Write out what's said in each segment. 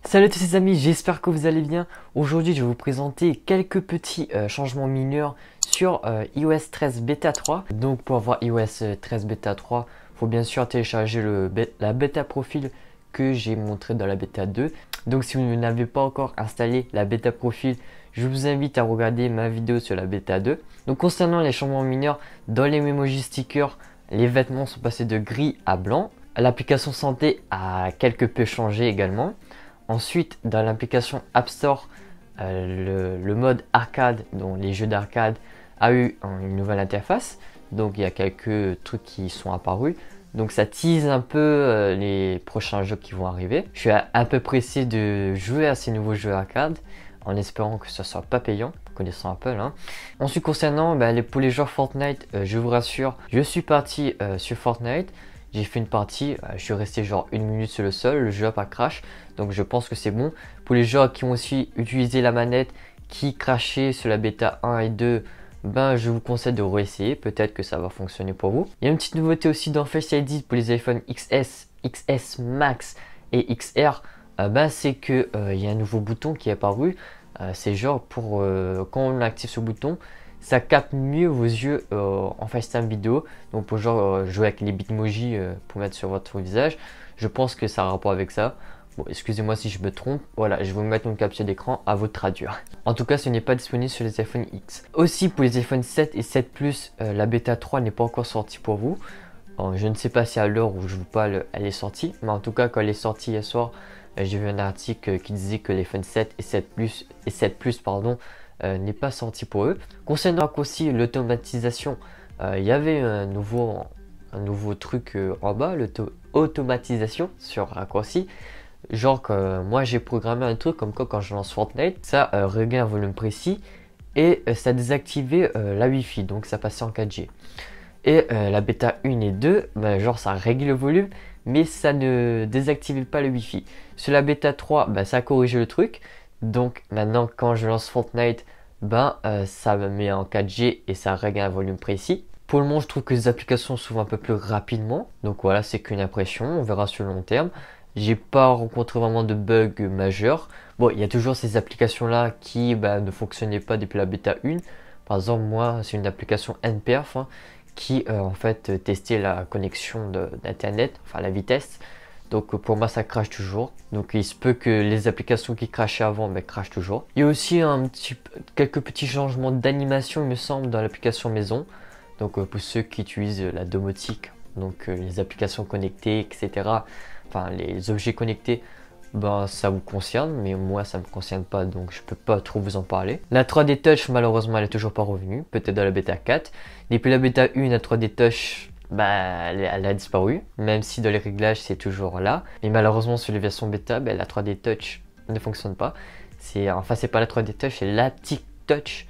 Salut à tous les amis, j'espère que vous allez bien. Aujourd'hui, je vais vous présenter quelques petits changements mineurs sur iOS 13 Beta 3. Donc pour avoir iOS 13 Beta 3, il faut bien sûr télécharger la bêta profil que j'ai montré dans la bêta 2. Donc si vous n'avez pas encore installé la bêta profil, je vous invite à regarder ma vidéo sur la bêta 2. Donc concernant les changements mineurs, dans les Memoji stickers, les vêtements sont passés de gris à blanc. L'application santé a quelque peu changé également. Ensuite, dans l'application App Store, le mode arcade, donc les jeux d'arcade, a eu une nouvelle interface. Donc il y a quelques trucs qui sont apparus. Donc ça tease un peu les prochains jeux qui vont arriver. Je suis un peu pressé de jouer à ces nouveaux jeux arcade en espérant que ça soit pas payant, connaissant Apple. Ensuite, concernant pour les joueurs Fortnite, je vous rassure, je suis parti sur Fortnite. J'ai fait une partie, je suis resté genre 1 minute sur le sol, le jeu a pas crash, donc je pense que c'est bon. Pour les joueurs qui ont aussi utilisé la manette, qui crashaient sur la bêta 1 et 2, je vous conseille de réessayer, peut-être que ça va fonctionner pour vous. Il y a une petite nouveauté aussi dans Face ID pour les iPhone XS, XS Max et XR, c'est que il y a un nouveau bouton qui est apparu. C'est genre pour quand on active ce bouton, ça capte mieux vos yeux en FaceTime vidéo. Donc pour genre jouer avec les bitmojis pour mettre sur votre visage. Je pense que ça a un rapport avec ça. Bon, excusez-moi si je me trompe. Voilà, je vais vous mettre une capture d'écran à vous traduire. En tout cas, ce n'est pas disponible sur les iPhone X. Aussi pour les iPhone 7 et 7 Plus, la bêta 3 n'est pas encore sortie pour vous. Je ne sais pas si à l'heure où je vous parle, elle est sortie. Mais en tout cas, quand elle est sortie hier soir, j'ai vu un article qui disait que l'iPhone 7 et 7 Plus n'est pas sorti pour eux. Concernant aussi l'automatisation, il y avait un nouveau truc en bas, l'automatisation sur raccourci. Genre que moi j'ai programmé un truc comme quoi quand je lance Fortnite, ça réglait un volume précis et ça désactivait la Wi-Fi, donc ça passait en 4G. Et la bêta 1 et 2, genre ça règle le volume, mais ça ne désactive pas le Wi-Fi. Sur la bêta 3, ça a corrigé le truc. Donc maintenant quand je lance Fortnite, ça me met en 4G et ça règle un volume précis. Pour le moment, je trouve que les applications s'ouvrent un peu plus rapidement. Donc voilà, c'est qu'une impression, on verra sur le long terme. J'ai pas rencontré vraiment de bugs majeurs. Bon, il y a toujours ces applications là qui ne fonctionnaient pas depuis la bêta 1. Par exemple, moi, c'est une application NPerf qui en fait testait la connexion d'internet, enfin la vitesse. Donc pour moi ça crache toujours. Donc il se peut que les applications qui crashaient avant crachent toujours. Il y a aussi quelques petits changements d'animation il me semble dans l'application maison. Donc pour ceux qui utilisent la domotique, donc les applications connectées, etc. Enfin les objets connectés, ça vous concerne, mais moi ça me concerne pas, donc je peux pas trop vous en parler. La 3D Touch malheureusement elle est toujours pas revenue, peut-être dans la bêta 4. Depuis la bêta 1, la 3D Touch elle a disparu, même si dans les réglages c'est toujours là. Mais malheureusement sur les versions bêta, la 3D Touch ne fonctionne pas. C'est pas la 3D Touch, c'est la TicTouch,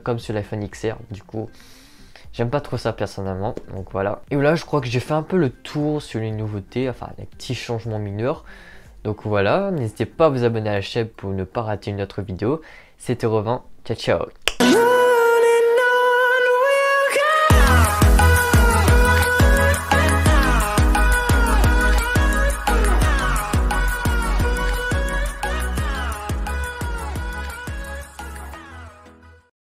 comme sur l'iPhone XR. Du coup, j'aime pas trop ça personnellement, donc voilà. Et là, je crois que j'ai fait un peu le tour sur les nouveautés, enfin les petits changements mineurs. Donc voilà, n'hésitez pas à vous abonner à la chaîne pour ne pas rater une autre vidéo. C'était Revin, ciao ciao.